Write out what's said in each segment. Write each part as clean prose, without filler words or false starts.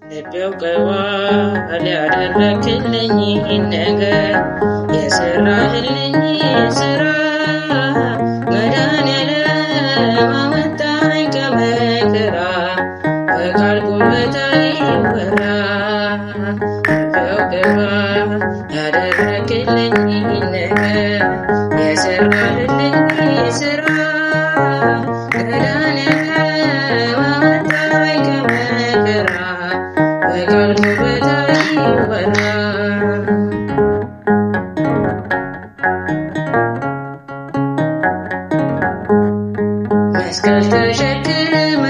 ልቤ ያውቀዋል ያደረክልኝን ነገር የሰራህልኝ ስራ መድኃኔዓለም አወጣኝ ከመከራ በቃል ጉልበት አይወራ። ልቤ ያውቀዋል ያደረክልኝን ነገር የሰራህልኝ ስራ መድኃኔዓለም አወጣኝ ከመከራ በቃል ጉልበት አይወራ። መስቀል ተሸክመ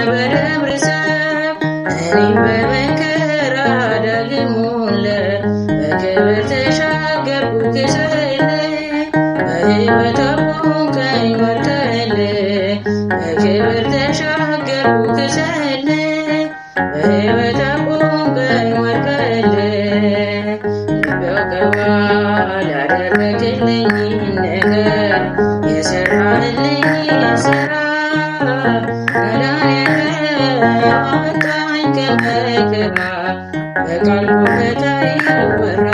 በደብረ ሰም እኔም በመከራ ዳግሙን በክብር ተሻገርኩ ክሰይልኝ በሕይወት አቆምከኝ ወርከህልኝ በክብር ተሻገርኩ ክሰይልኝ በሕይወት አቆምከኝ ወርከህልኝ። ልቤ ያውቀዋል ያደረክልኝን ነገር የሰራህልኝ ስራ መድኃኔዓለም አወጣኝ ከመከራ በቃል ጉልበት አይወራ።